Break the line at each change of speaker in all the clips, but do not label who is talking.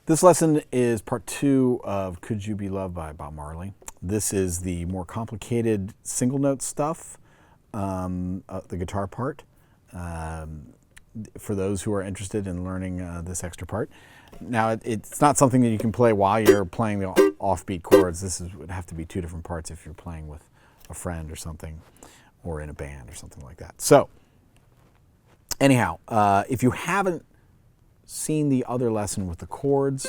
This lesson is part 2 of Could You Be Loved by Bob Marley. This is the more complicated single note stuff, the guitar part, for those who are interested in learning this extra part. Now, it's not something that you can play while you're playing the offbeat chords. Would have to be 2 different parts if you're playing with a friend or something, or in a band or something like that. So, anyhow, if you haven't seen the other lesson with the chords,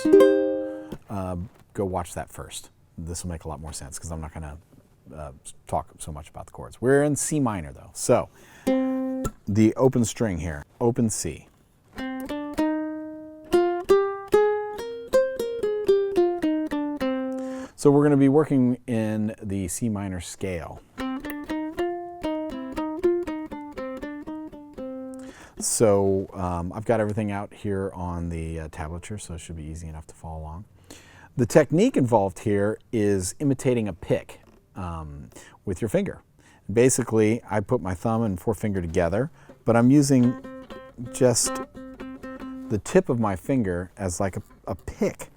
go watch that first. This will make a lot more sense because I'm not going to talk so much about the chords. We're in C minor though. So the open string here, open C. So we're going to be working in the C minor scale. So I've got everything out here on the tablature, so it should be easy enough to follow along. The technique involved here is imitating a pick with your finger. Basically, I put my thumb and forefinger together, but I'm using just the tip of my finger as like a pick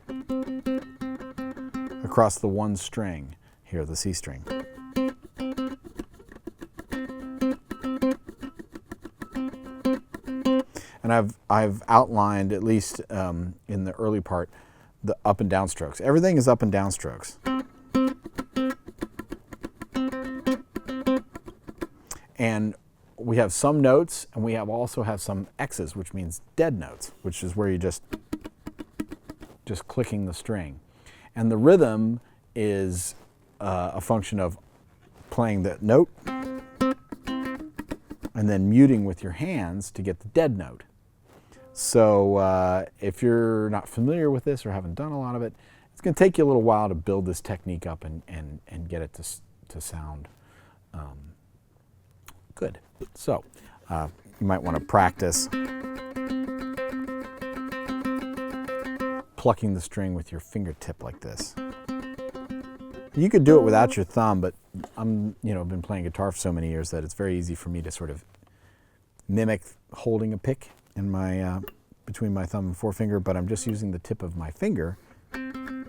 across the one string here, the C string. And I've outlined, at least in the early part, the up and down strokes. Everything is up and down strokes. And we have some notes, and we also have some X's, which means dead notes, which is where you're just clicking the string. And the rhythm is a function of playing the note and then muting with your hands to get the dead note. So if you're not familiar with this or haven't done a lot of it, it's going to take you a little while to build this technique up and get it to sound good. So you might want to practice plucking the string with your fingertip like this. You could do it without your thumb, but I've been playing guitar for so many years that it's very easy for me to sort of mimic holding a pick in my between my thumb and forefinger, but I'm just using the tip of my finger. And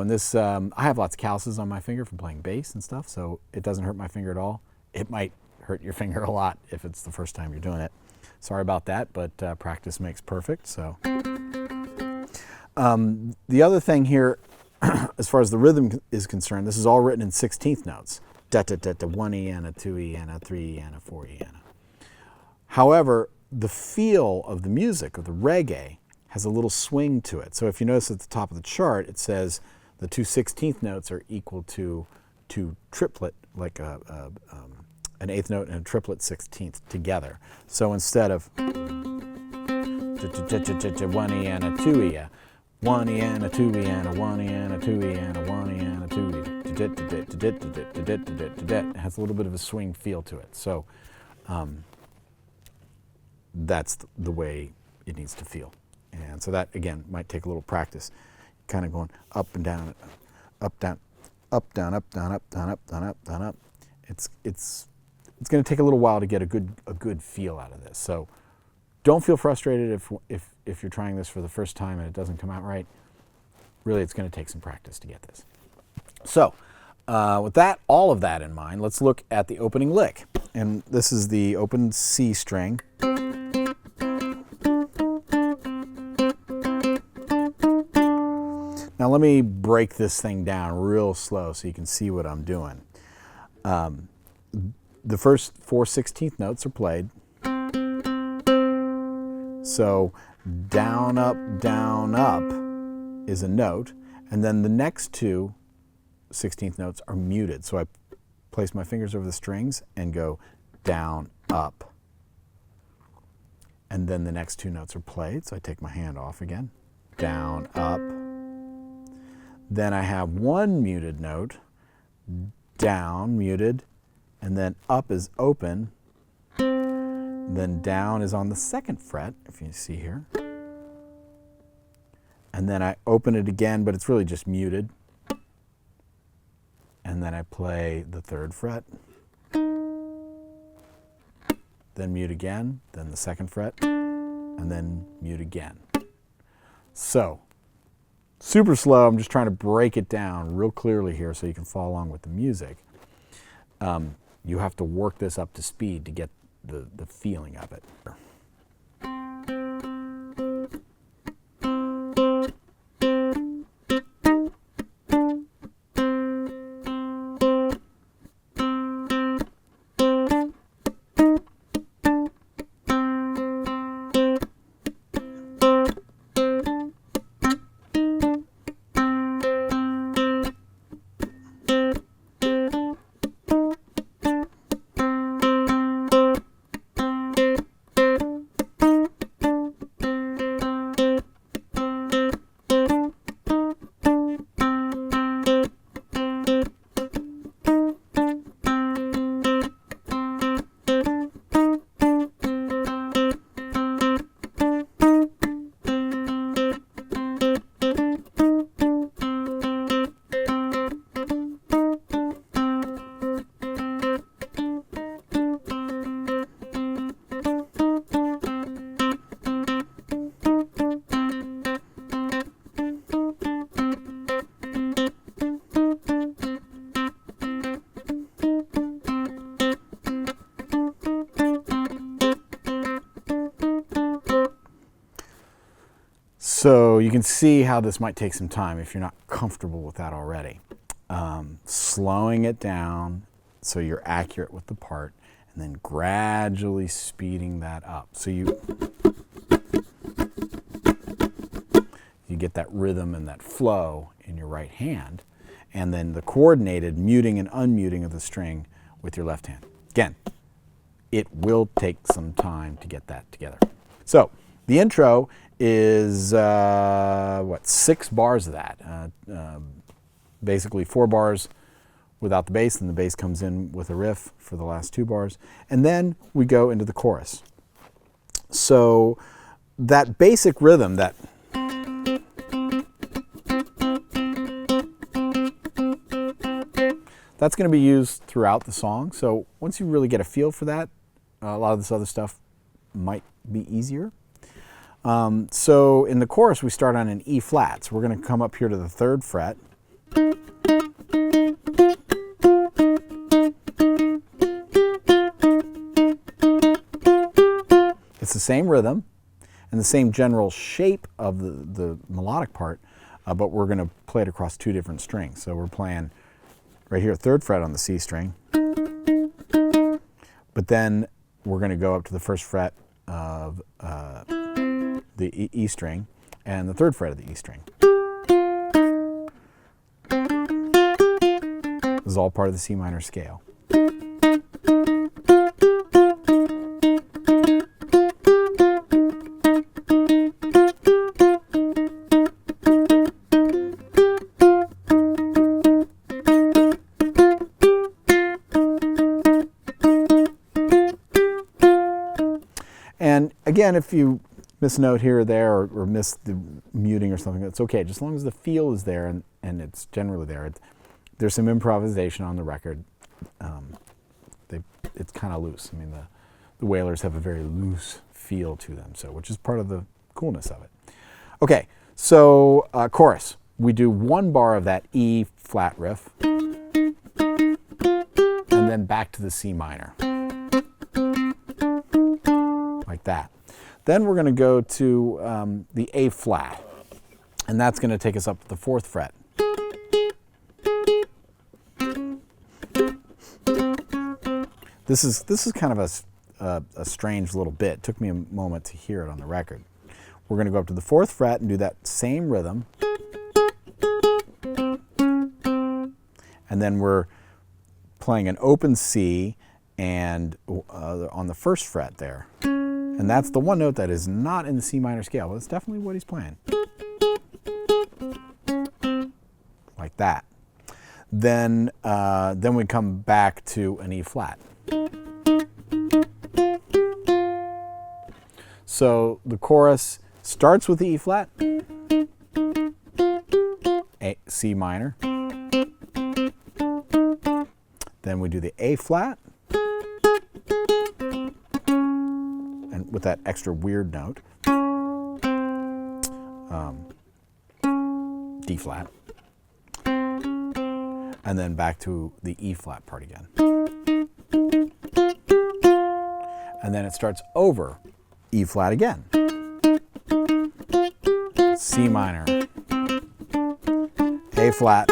this, I have lots of calluses on my finger from playing bass and stuff, so it doesn't hurt my finger at all. It might hurt your finger a lot if it's the first time you're doing it. Sorry about that, but practice makes perfect. So the other thing here, as far as the rhythm is concerned, this is all written in 16th notes. Da da da da, 1 E and a 2 E and a 3 E and a 4 E and a. However, the feel of the music, of the reggae, has a little swing to it. So if you notice at the top of the chart, it says the 2 16th notes are equal to 2 triplet, like an 8th note and a triplet 16th together. So instead of 1 E and a 2 E, 1 E and a 2 E and a 1 E and a 2 E and a 1 E and a 2 E, it has a little bit of a swing feel to it. So that's the way it needs to feel. And so that, again, might take a little practice. Kind of going up and down, up, down, up, down, up, down, up, down, up, down, up, down, up. It's going to take a little while to get a good feel out of this. So don't feel frustrated if you're trying this for the first time and it doesn't come out right. Really, it's going to take some practice to get this. So with all of that in mind, let's look at the opening lick. And this is the open C string. Now let me break this thing down real slow so you can see what I'm doing. The first 4 16th notes are played. So down, up is a note, and then the next 2 16th notes are muted. So I place my fingers over the strings and go down, up. And then the next 2 notes are played, so I take my hand off again. Down, up. Then I have 1 muted note, down, muted, and then up is open. Then down is on the 2nd fret, if you see here. And then I open it again, but it's really just muted. And then I play the 3rd fret. Then mute again, then the 2nd fret, and then mute again. So, super slow. I'm just trying to break it down real clearly here so you can follow along with the music. You have to work this up to speed to get the feeling of it. So you can see how this might take some time if you're not comfortable with that already. Slowing it down so you're accurate with the part, and then gradually speeding that up. So you get that rhythm and that flow in your right hand, and then the coordinated muting and unmuting of the string with your left hand. Again, it will take some time to get that together. So the intro is, 6 bars of that. Basically 4 bars without the bass, and the bass comes in with a riff for the last 2 bars. And then we go into the chorus. So that basic rhythm, that's going to be used throughout the song. So once you really get a feel for that, a lot of this other stuff might be easier. So in the chorus, we start on an E flat. So we're going to come up here to the 3rd fret. It's the same rhythm and the same general shape of the melodic part, but we're going to play it across 2 different strings. So we're playing right here, 3rd fret on the C string, but then we're going to go up to the 1st fret of the E string and the 3rd fret of the E string. This is all part of the C minor scale. And again, if you miss a note here or there, or miss the muting or something, that's okay. Just as long as the feel is there and it's generally there. There's some improvisation on the record. It's kind of loose. I mean, the Wailers have a very loose feel to them, so which is part of the coolness of it. Okay, so chorus. We do 1 bar of that E flat riff, and then back to the C minor, like that. Then we're going to go to the A flat, and that's going to take us up to the 4th fret. This is kind of a strange little bit. It took me a moment to hear it on the record. We're going to go up to the 4th fret and do that same rhythm, and then we're playing an open C and on the 1st fret there. And that's the one note that is not in the C minor scale, but it's definitely what he's playing. Like that. Then we come back to an E flat. So the chorus starts with the E flat, C minor. Then we do the A flat, and with that extra weird note. D flat, and then back to the E flat part again. And then it starts over E flat again. C minor, A flat,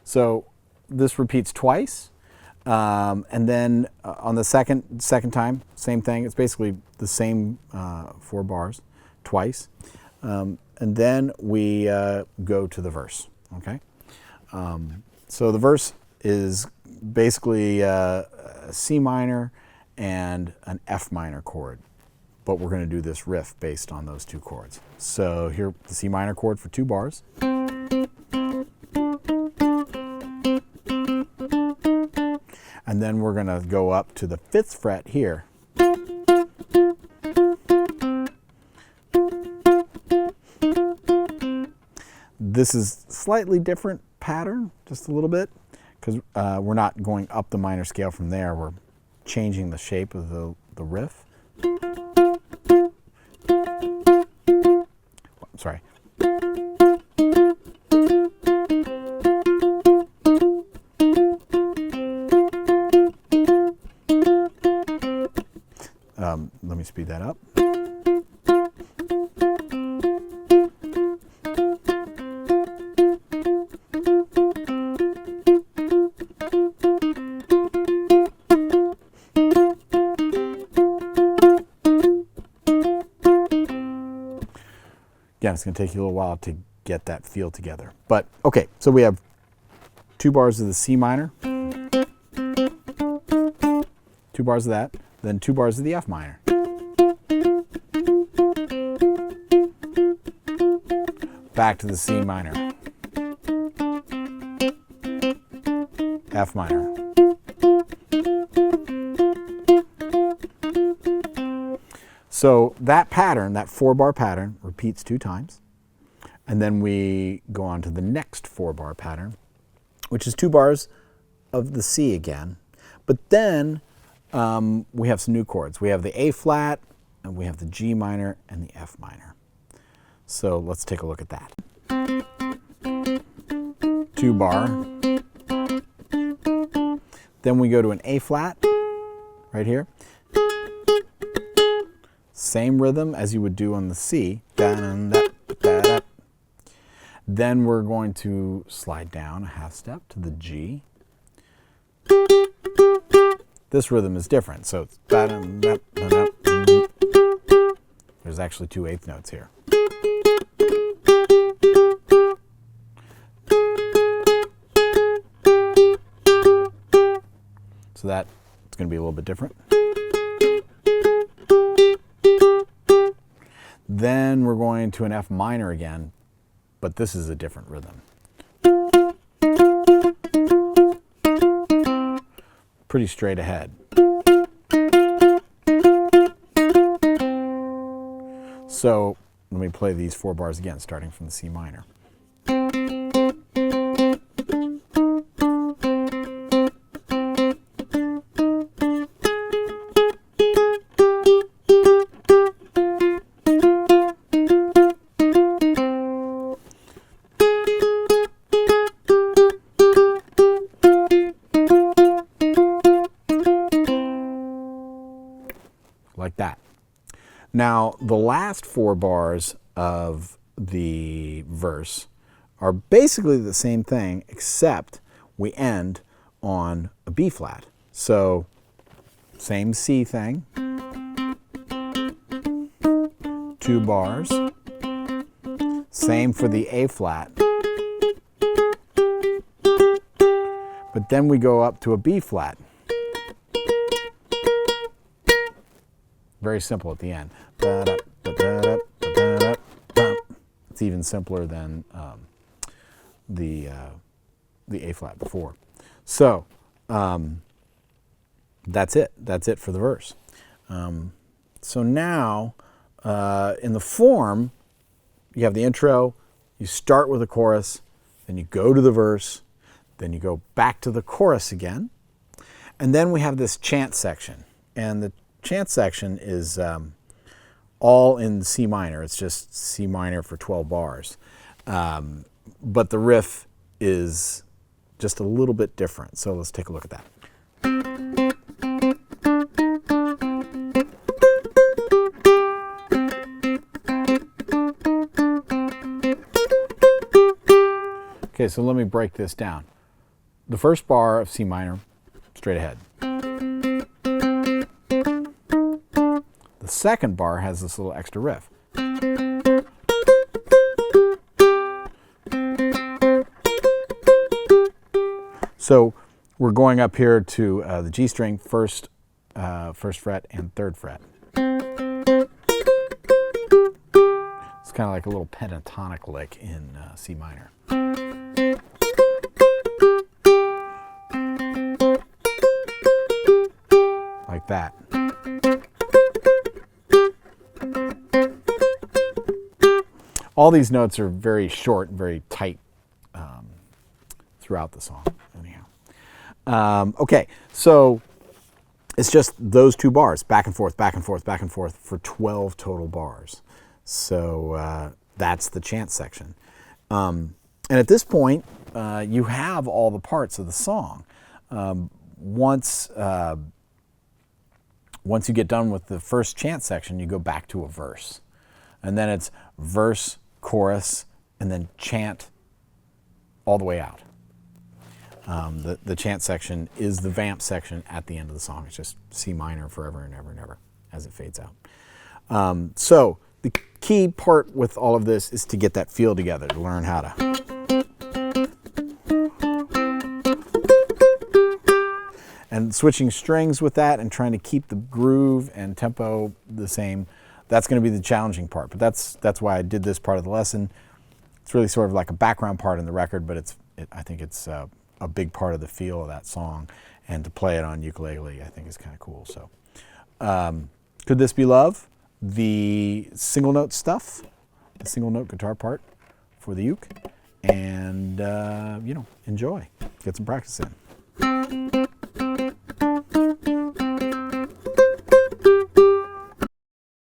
so this repeats twice, and then on the second time, same thing. It's basically the same 4 bars twice, and then we go to the verse. Okay, so the verse is basically a C minor and an F minor chord, but we're going to do this riff based on those 2 chords. So here, the C minor chord for 2 bars. And then we're going to go up to the 5th fret here. This is slightly different pattern, just a little bit, because we're not going up the minor scale from there. We're changing the shape of the riff. I'm sorry. Let me speed that up. Again, it's going to take you a little while to get that feel together. But, okay, so we have 2 bars of the C minor, 2 bars of that, then 2 bars of the F minor. Back to the C minor, F minor. So that pattern, that 4-bar pattern, repeats 2 times. And then we go on to the next 4-bar pattern, which is 2 bars of the C again. But then we have some new chords. We have the A flat, and we have the G minor, and the F minor. So let's take a look at that. 2 bar. Then we go to an A flat, right here. Same rhythm as you would do on the C. Then we're going to slide down a half step to the G. This rhythm is different, so it's there's actually 2 eighth notes here. So that's going to be a little bit different. Then we're going to an F minor again, but this is a different rhythm. Pretty straight ahead. So let me play these 4 bars again, starting from the C minor. Like that. Now, the last 4 bars of the verse are basically the same thing, except we end on a B flat. So, same C thing. 2 bars. Same for the A flat. But then we go up to a B flat. Very simple at the end. It's even simpler than the A flat before. So that's it. That's it for the verse. So now in the form, you have the intro. You start with a chorus, then you go to the verse, then you go back to the chorus again, and then we have this chant section. And the chant section is all in C minor. It's just C minor for 12 bars. But the riff is just a little bit different. So let's take a look at that. Okay, so let me break this down. The first bar of C minor, straight ahead. The second bar has this little extra riff. So we're going up here to the G string, first fret and third fret. It's kind of like a little pentatonic lick in C minor. Like that. All these notes are very short and very tight throughout the song. Anyhow, okay, so it's just those two bars, back and forth, back and forth, back and forth for 12 total bars. So that's the chant section. And at this point, you have all the parts of the song. Once you get done with the first chant section, you go back to a verse. And then it's verse, chorus, and then chant all the way out. The chant section is the vamp section at the end of the song. It's just C minor forever and ever and ever as it fades out. So the key part with all of this is to get that feel together, to learn how to. And switching strings with that and trying to keep the groove and tempo the same, that's going to be the challenging part. But that's why I did this part of the lesson. It's really sort of like a background part in the record, but I think it's a big part of the feel of that song. And to play it on ukulele, I think is kind of cool. So, Could This Be Love? The single note stuff, the single note guitar part for the uke, and enjoy. Get some practice in.